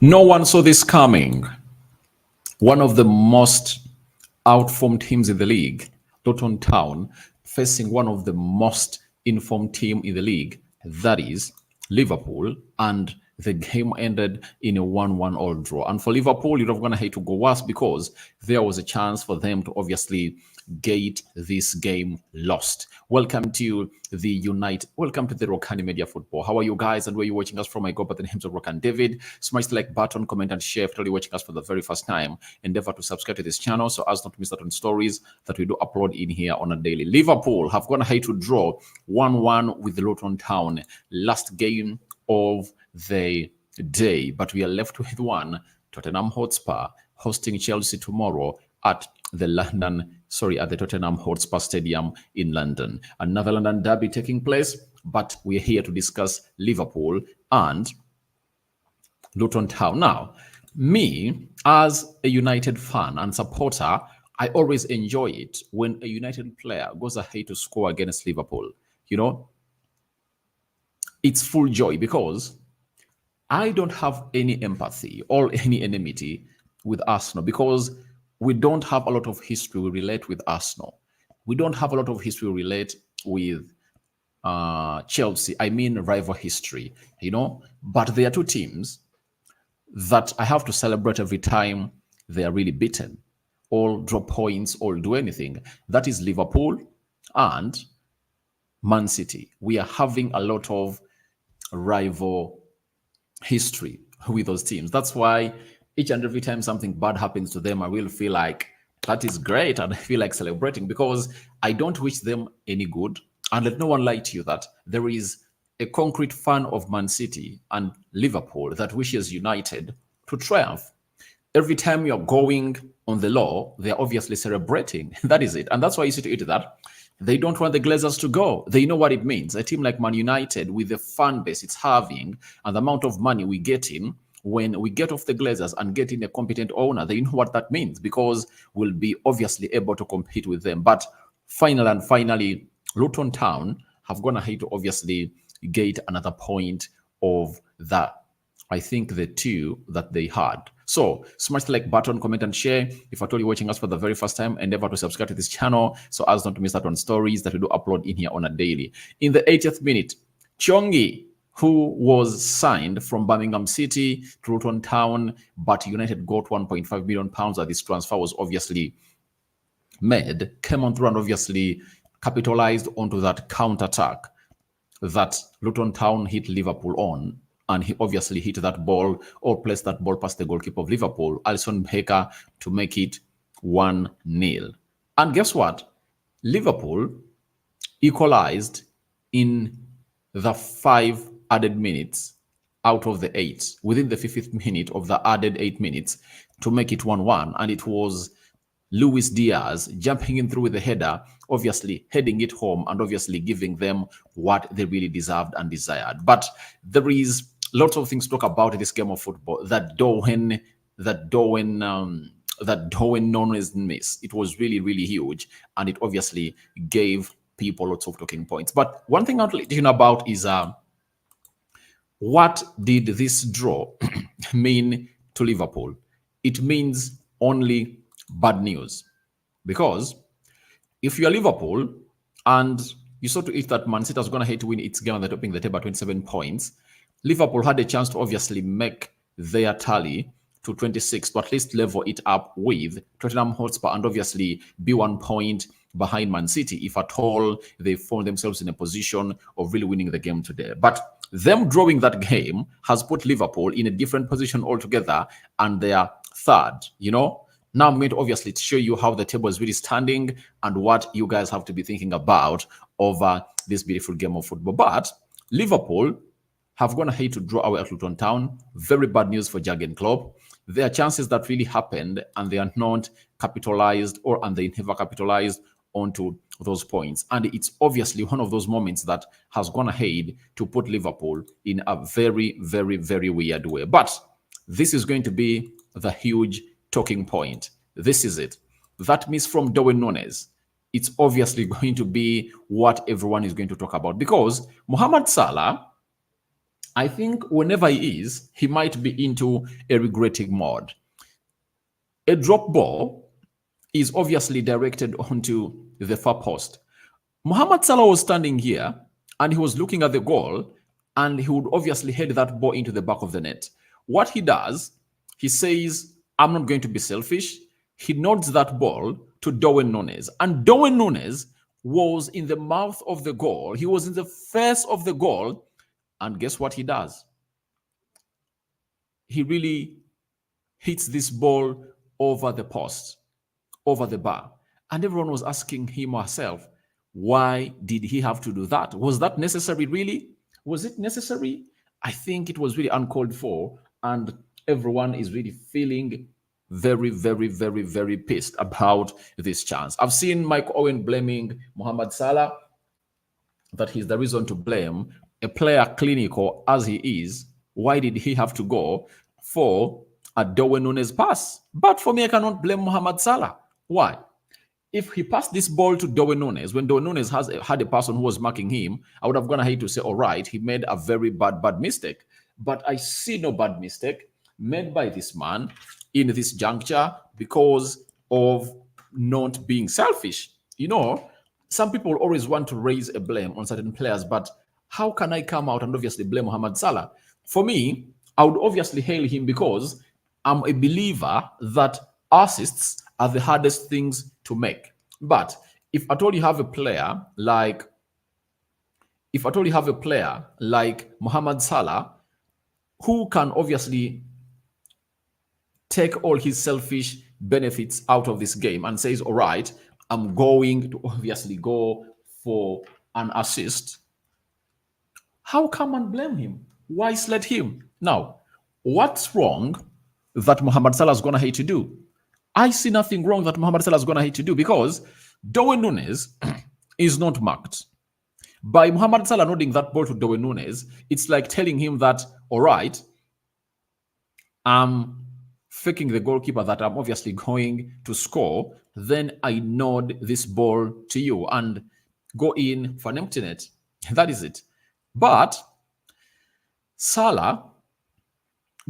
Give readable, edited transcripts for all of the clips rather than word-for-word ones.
No one saw this coming. One of the most outformed teams in the league, Luton Town, facing one of the most informed team in the league, that is Liverpool, and the game ended in a 1-1 all draw. And for Liverpool, you're not going to hate to go worse because there was a chance for them to obviously get this game lost. Welcome to welcome to the Rokani Media Football. How are you guys and where are you watching us from? I go by the names of Rokan David. Smash the like button, comment and share if you're watching us for the very first time. Endeavor to subscribe to this channel so as not to miss out on stories that we do upload in here on a daily. Liverpool have gone ahead to draw 1-1 with Luton Town. Last game of the day, but we are left with one. Tottenham Hotspur hosting Chelsea tomorrow at the Tottenham Hotspur Stadium in London. Another London derby taking place, but we're here to discuss Liverpool and Luton Town. Now, me as a United fan and supporter, I always enjoy it when a United player goes ahead to score against Liverpool. You know, it's full joy because I don't have any empathy or any enmity with Arsenal because we don't have a lot of history we relate with Arsenal. We don't have a lot of history we relate with Chelsea. I mean, rival history, But there are two teams that I have to celebrate every time they are really beaten, or drop points, or do anything. That is Liverpool and Man City. We are having a lot of rival history with those teams. That's why each and every time something bad happens to them, I will feel like that is great and I feel like celebrating because I don't wish them any good. And let no one lie to you that there is a concrete fan of Man City and Liverpool that wishes United to triumph. Every time you're going on the law, they're obviously celebrating. That is it. And that's why you see to it that they don't want the Glazers to go. They know what it means. A team like Man United, with the fan base it's having and the amount of money we get in, when we get off the Glazers and get in a competent owner, they know what that means because we'll be obviously able to compete with them. But finally, Luton Town have gone ahead to obviously get another point of that. I think the two that they had. So smash the like button, comment and share. If at all you're watching us for the very first time, endeavor to subscribe to this channel so as not to miss out on stories that we do upload in here on a daily. In the 80th minute, Chongi, who was signed from Birmingham City to Luton Town, but United got £1.5 million that this transfer was obviously made, came on through and obviously capitalized onto that counter-attack that Luton Town hit Liverpool on. And he obviously hit that ball or placed that ball past the goalkeeper of Liverpool, Alisson Becker, to make it 1-0. And guess what? Liverpool equalized in the 5 added minutes out of the 8, within the 50th minute of the added 8 minutes to make it 1-1. And it was Luis Diaz jumping in through with the header, obviously heading it home and obviously giving them what they really deserved and desired. But there is lots of things to talk about in this game of football. That Darwin Nunez miss, it was really, really huge. And it obviously gave people lots of talking points. But one thing I'd like to know about is what did this draw mean to Liverpool? It means only bad news. Because if you're Liverpool and you saw to it that Man City was going to hate to win its game and they're topping the table at 27 points, Liverpool had a chance to obviously make their tally to 26 to at least level it up with Tottenham Hotspur and obviously be 1 point behind Man City if at all they found themselves in a position of really winning the game today. But them drawing that game has put Liverpool in a different position altogether and they are third, Now I'm going to obviously show you how the table is really standing and what you guys have to be thinking about over this beautiful game of football. But Liverpool have gone ahead to draw away at Luton Town. Very bad news for Jurgen Klopp. There are chances that really happened and they are not capitalized and they never capitalized onto those points. And it's obviously one of those moments that has gone ahead to put Liverpool in a very, very, very weird way. But this is going to be the huge talking point. This is it. That miss from Darwin Nunez. It's obviously going to be what everyone is going to talk about because Mohamed Salah I think whenever he might be into a regretting mode. A drop ball is obviously directed onto the far post. Mohamed Salah was standing here and he was looking at the goal and he would obviously head that ball into the back of the net. What he does, he says, I'm not going to be selfish. He nods that ball to Darwin Nunez. And Darwin Nunez was in the mouth of the goal. He was in the face of the goal. And guess what he does? He really hits this ball over the post, over the bar. And everyone was asking him or herself, why did he have to do that? Was that necessary, really? Was it necessary? I think it was really uncalled for. And everyone is really feeling very, very, very, very pissed about this chance. I've seen Mike Owen blaming Mohamed Salah, that he's the reason to blame. A player clinical as he is, why did he have to go for a Darwin Nunez pass? But for me, I cannot blame Mohamed Salah. Why? If he passed this ball to Darwin Nunez, when Darwin Nunez had a person who was marking him, I would have gone ahead to say, all right, he made a very bad mistake. But I see no bad mistake made by this man in this juncture because of not being selfish. You know, some people always want to raise a blame on certain players, but how can I come out and obviously blame Mohamed Salah? For me, I would obviously hail him because I'm a believer that assists are the hardest things to make. But if at all you have a player like Mohamed Salah, who can obviously take all his selfish benefits out of this game and says, all right, I'm going to obviously go for an assist, how come and blame him? Why slet him? Now, what's wrong that Mohamed Salah is going to hate to do? I see nothing wrong that Mohamed Salah is going to hate to do because Darwin Nunez is not marked. By Mohamed Salah nodding that ball to Darwin Nunez, it's like telling him that, all right, I'm faking the goalkeeper that I'm obviously going to score, then I nod this ball to you and go in for an empty net. That is it. But Salah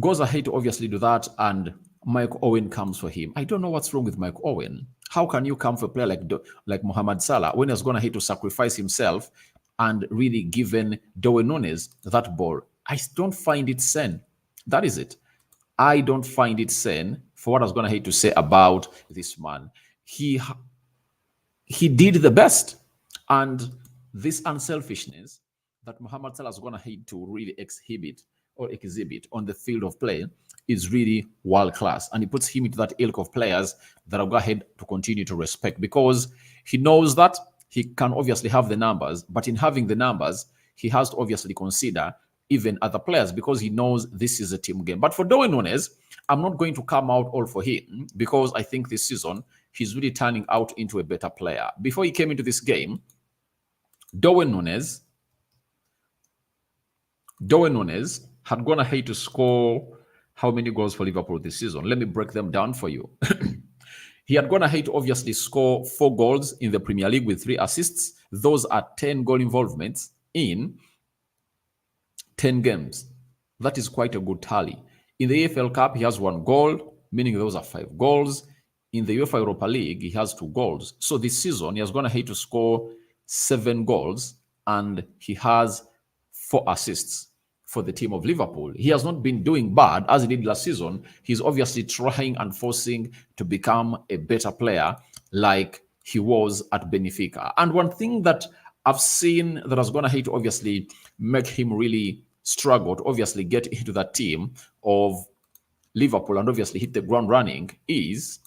goes ahead to obviously do that, and Mike Owen comes for him. I don't know what's wrong with Mike Owen. How can you come for a player like Mohamed Salah when he's going ahead to sacrifice himself and really given Darwin Nunez that ball? I don't find it sane. That is it. I don't find it sane for what I was going to hate to say about this man. He did the best, and this unselfishness that Mohamed Salah is going to hate to really exhibit on the field of play is really world class, and he puts him into that ilk of players that I'll go ahead to continue to respect because he knows that he can obviously have the numbers, but in having the numbers, he has to obviously consider even other players because he knows this is a team game. But for Darwin Nunez, I'm not going to come out all for him because I think this season he's really turning out into a better player. Before he came into this game, Darwin Nunez had gone ahead to score how many goals for Liverpool this season? Let me break them down for you. He had gone ahead to obviously score 4 goals in the Premier League with 3 assists. Those are 10 goal involvements in 10 games. That is quite a good tally. In the AFL Cup, he has 1 goal, meaning those are 5 goals. In the UEFA Europa League, he has 2 goals. So this season, he has gone ahead to score 7 goals and he has 4 assists for the team of Liverpool. He has not been doing bad as he did last season. He's obviously trying and forcing to become a better player like he was at Benfica. And one thing that I've seen that has gone ahead to obviously make him really struggle to obviously get into that team of Liverpool and obviously hit the ground running is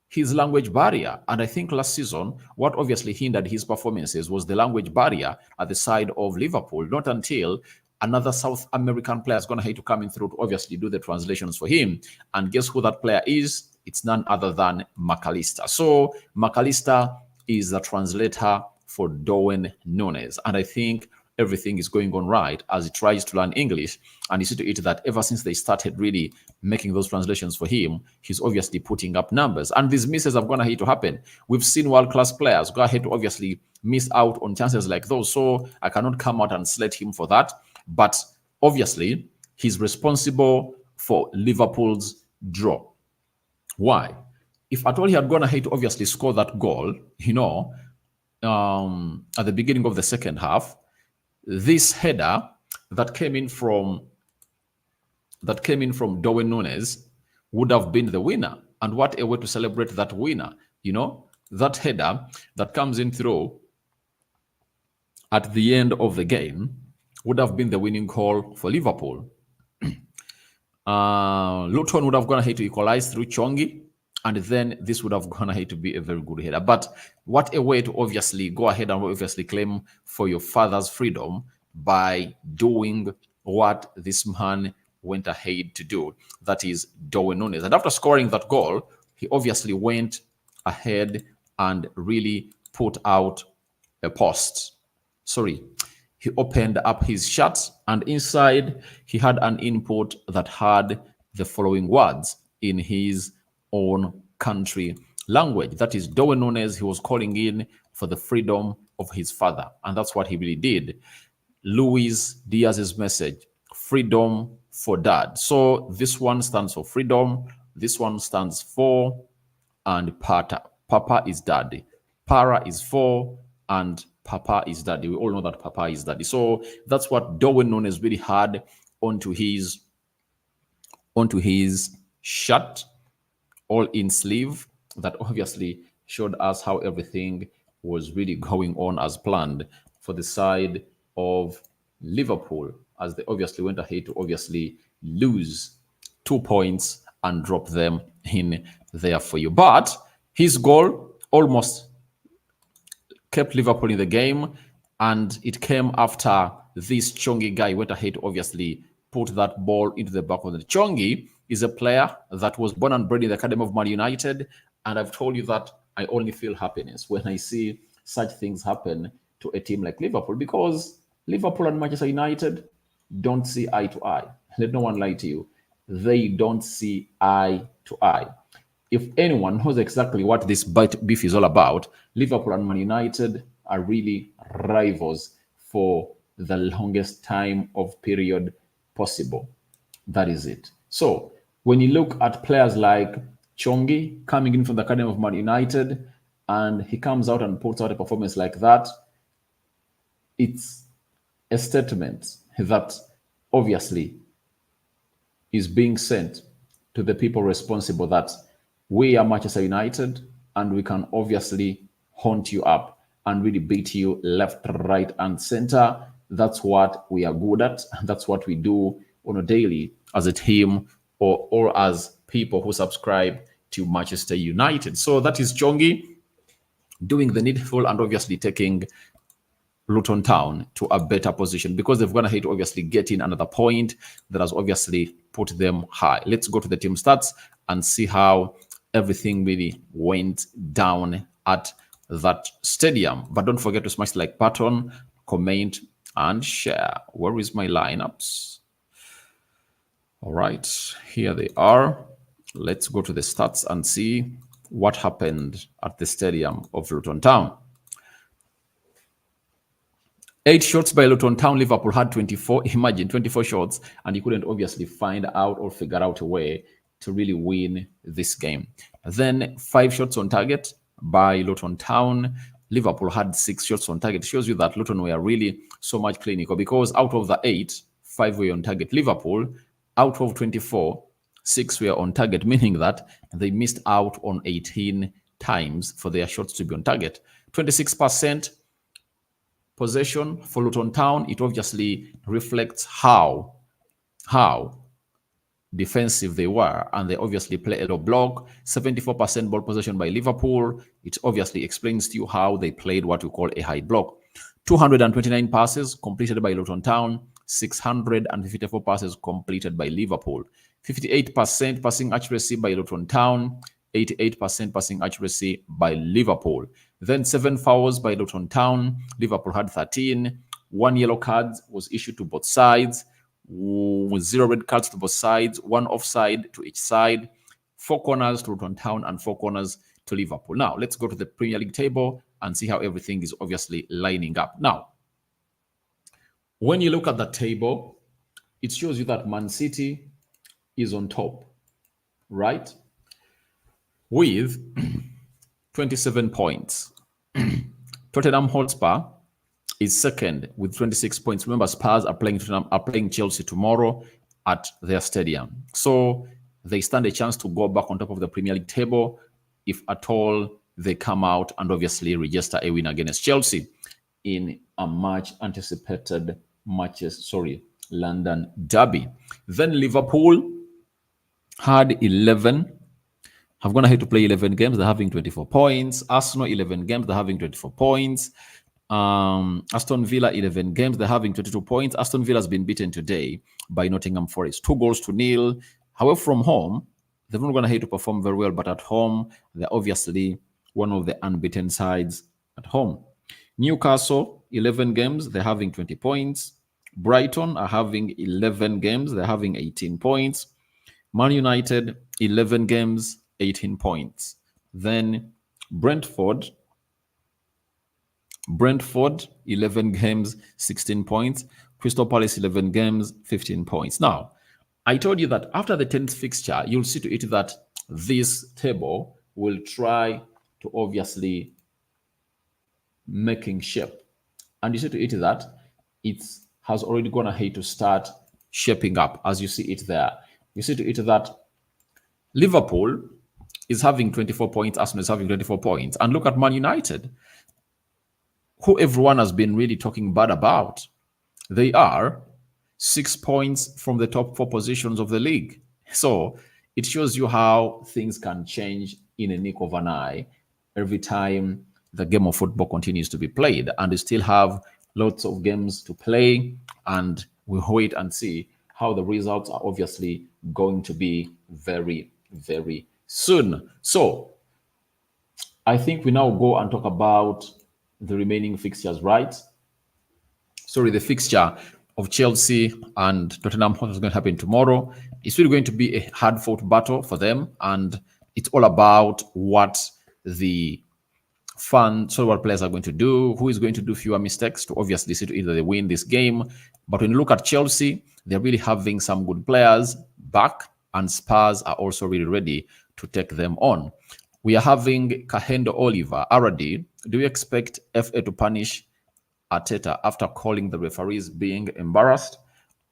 his language barrier. And I think last season, what obviously hindered his performances was the language barrier at the side of Liverpool. Not until another South American player is going to have to come in through to obviously do the translations for him. And guess who that player is? It's none other than McAllister. So McAllister is the translator for Darwin Nunez. And I think everything is going on right as he tries to learn English. And you see to it that ever since they started really making those translations for him, he's obviously putting up numbers. And these misses have gone ahead to happen. We've seen world-class players go ahead to obviously miss out on chances like those. So I cannot come out and slate him for that. But obviously, he's responsible for Liverpool's draw. Why? If at all he had gone ahead to obviously score that goal, at the beginning of the second half, this header that came in from Darwin Nunez would have been the winner. And what a way to celebrate that winner. That header that comes in through at the end of the game would have been the winning goal for Liverpool. Luton would have gone ahead to equalize through Chongi, and then this would have gone ahead to be a very good header. But what a way to obviously go ahead and obviously claim for your father's freedom by doing what this man went ahead to do. That is Darwin Nunez. And after scoring that goal, he obviously went ahead and really put out a post. He opened up his shirt, and inside he had an input that had the following words in his own country language. That is Darwin Nunez. He was calling in for the freedom of his father, and that's what he really did. Luis Diaz's message: freedom for dad. So this one stands for freedom, this one stands for and Pata. Papa is daddy. Para is for, and Papa is daddy. We all know that Papa is daddy. So that's what Darwin Nunez really had onto his shirt, all in sleeve, that obviously showed us how everything was really going on as planned for the side of Liverpool, as they obviously went ahead to obviously lose 2 points and drop them in there for you. But his goal almost kept Liverpool in the game, and it came after this Chongi guy went ahead to obviously put that ball into the back of the Chongi. Is a player that was born and bred in the academy of Man United, and I've told you that I only feel happiness when I see such things happen to a team like Liverpool, because Liverpool and Manchester United don't see eye to eye. Let no one lie to you. They don't see eye to eye. If anyone knows exactly what this beef is all about, Liverpool and Man United are really rivals for the longest time of period possible. That is it. So when you look at players like Chongi coming in from the academy of Man United, and he comes out and puts out a performance like that, it's a statement that obviously is being sent to the people responsible that we are Manchester United, and we can obviously hunt you up and really beat you left, right, and center. That's what we are good at. That's what we do on a daily as a team, or as people who subscribe to Manchester United. So that is Chongi doing the needful and obviously taking Luton Town to a better position, because they've gone ahead to obviously get in another point that has obviously put them high. Let's go to the team stats and see how everything really went down at that stadium. But don't forget to smash the like button, comment, and share. Where is my lineups? All right, here they are. Let's go to the stats and see what happened at the stadium of Luton Town. 8 shots by Luton Town. Liverpool had 24. Imagine 24 shots, and you couldn't obviously find out or figure out a way to really win this game. Then 5 shots on target by Luton Town. Liverpool had 6 shots on target. It shows you that Luton were really so much clinical, because out of the 8, 5 were on target. Liverpool, out of 24, 6 were on target, meaning that they missed out on 18 times for their shots to be on target. 26% possession for Luton Town. It obviously reflects how defensive they were, and they obviously play a low block. 74% ball possession by Liverpool. It obviously explains to you how they played what we call a high block. 229 passes completed by Luton Town. 654 passes completed by Liverpool. 58% passing accuracy by Luton Town. 88% passing accuracy by Liverpool. Then 7 fouls by Luton Town. Liverpool had 13. 1 yellow card was issued to both sides. 0 red cards to both sides. 1 offside to each side. 4 corners to Luton Town and 4 corners to Liverpool. Now, let's go to the Premier League table and see how everything is obviously lining up. Now, when you look at the table, it shows you that Man City is on top, right? With 27 points. Tottenham Hotspur is second with 26 points. Remember, Spurs are playing Chelsea tomorrow at their stadium. So they stand a chance to go back on top of the Premier League table if at all they come out and obviously register a win against Chelsea in a much anticipated London derby. Then Liverpool had 11 have gone ahead to play 11 games. They're having 24 points. Arsenal, 11 games. They're having 24 points. Aston Villa, 11 games. They're having 22 points. Aston Villa has been beaten today by Nottingham Forest, 2-0. However, from home, they've not gone ahead to perform very well, but at home, they're obviously one of the unbeaten sides at home. Newcastle, 11 games. They're having 20 points. Brighton are having 11 games. They're having 18 points. Man United, 11 games, 18 points. Then Brentford, 11 games, 16 points. Crystal Palace, 11 games, 15 points. Now, I told you that after the 10th fixture, you'll see to it that this table will try to obviously making shape. And you see to it that it has already gone ahead to start shaping up, as you see it there. You see to it that Liverpool is having 24 points, Arsenal is having 24 points. And look at Man United, who everyone has been really talking bad about. They are 6 points from the top 4 positions of the league. So it shows you how things can change in a nick of an eye every time the game of football continues to be played. And we still have lots of games to play, and we'll wait and see how the results are obviously going to be very, very soon. So I think we now go and talk about the remaining fixtures, right? Sorry, the fixture of Chelsea and Tottenham Hotspur is going to happen tomorrow. It's really going to be a hard-fought battle for them, and it's all about what the what players are going to do, who is going to do fewer mistakes to obviously see to either they win this game. But when you look at Chelsea, they're really having some good players back, and Spurs are also really ready to take them on. We are having Kahendo Oliver. Aradi, do you expect FA to punish Arteta after calling the referees being embarrassed?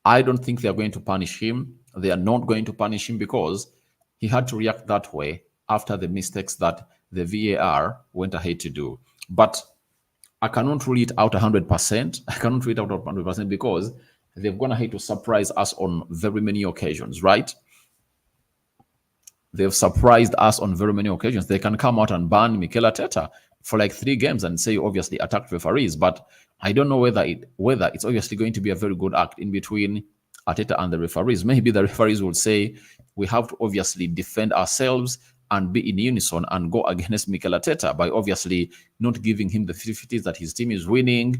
I don't think they're going to punish him. They are not going to punish him because he had to react that way after the mistakes that the VAR went ahead to do. But I cannot rule it out 100%. I cannot rule it out 100% because they've gone ahead to surprise us on very many occasions, right? They've surprised us on very many occasions. They can come out and ban Mikel Arteta for like 3 games and say obviously attacked referees, but I don't know whether it's obviously going to be a very good act in between Arteta and the referees. Maybe the referees will say we have to obviously defend ourselves and be in unison and go against Mikel Arteta by obviously not giving him the 50s that his team is winning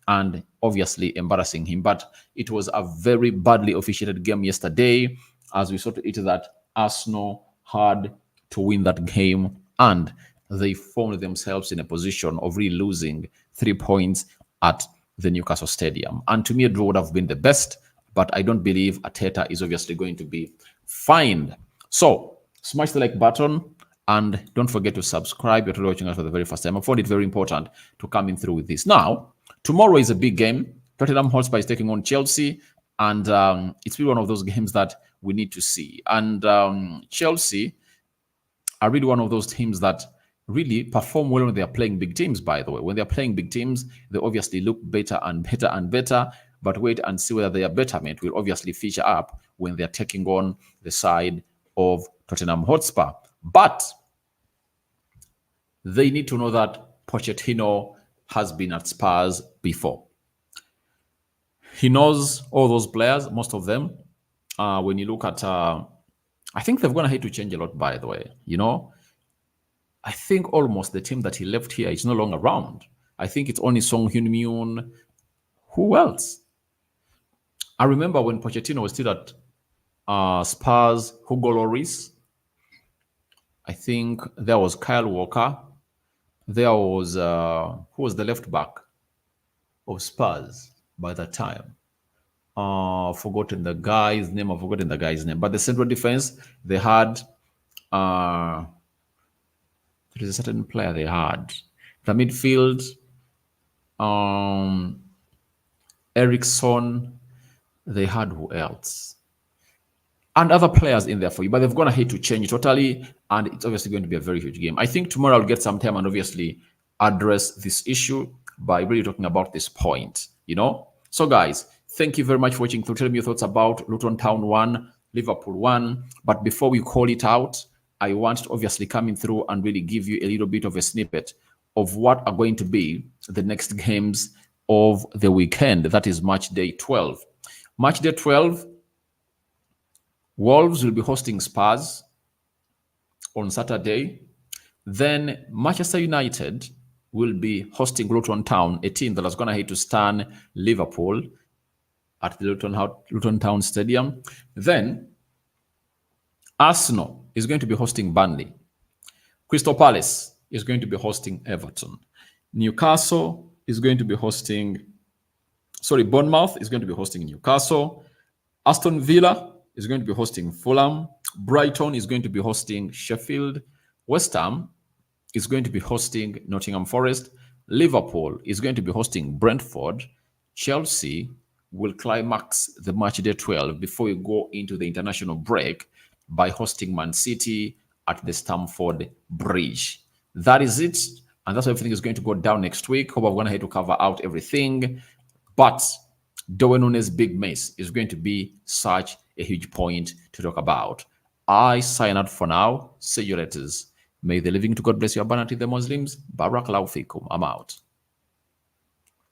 and obviously embarrassing him. But it was a very badly officiated game yesterday, as we saw to it that Arsenal had to win that game, and they found themselves in a position of really losing 3 points at the Newcastle Stadium. And to me, a draw would have been the best, but I don't believe Arteta is obviously going to be fined. So smash the like button and don't forget to subscribe. You're watching us for the very first time. I found it very important to come in through with this. Now, tomorrow is a big game. Tottenham Hotspur is taking on Chelsea, and it's really one of those games that we need to see. And Chelsea are really one of those teams that really perform well when they are playing big teams, by the way. When they're playing big teams, they obviously look better and better and better. But wait and see whether their betterment will obviously feature up when they're taking on the side of Tottenham Hotspur. But they need to know that Pochettino has been at Spurs before. He knows all those players, most of them. When you look at, I think they've gone ahead to change a lot, by the way. You know, I think almost the team that he left here is no longer around. I think it's only Song Heung-min. Who else? I remember when Pochettino was still at Spurs, Hugo Lloris. I think there was Kyle Walker. There was, who was the left back of Spurs by that time? Forgotten the guy's name. I've forgotten the guy's name. But the central defense, they had there is a certain player they had. The midfield, um, Ericsson. They had who else? And other players in there for you, but they've gone ahead to change it totally, and it's obviously going to be a very huge game. I think tomorrow I'll get some time and obviously address this issue by really talking about this point, So, guys, thank you very much for watching. To tell me your thoughts about Luton Town 1, Liverpool 1. But before we call it out, I want to obviously come in through and really give you a little bit of a snippet of what are going to be the next games of the weekend. That is match day 12. Match day 12, Wolves will be hosting Spurs on Saturday. Then Manchester United will be hosting Luton Town, a team that is going to head to stun Liverpool at the Luton Town Stadium. Then Arsenal is going to be hosting Burnley. Crystal Palace is going to be hosting Everton. Bournemouth is going to be hosting Newcastle. Aston Villa is going to be hosting Fulham. Brighton is going to be hosting Sheffield. West Ham is going to be hosting Nottingham Forest. Liverpool is going to be hosting Brentford. Chelsea will climax the match day 12 before we go into the international break by hosting Man City at the Stamford Bridge. That is it. And that's how everything is going to go down next week. Hope I'm going to have to cover out everything. But Darwin Nunez' big miss is going to be such a huge point to talk about. I sign out for now. See you later. May the living to God bless you abundantly, the Muslims. Barakallahu fikum. I'm out.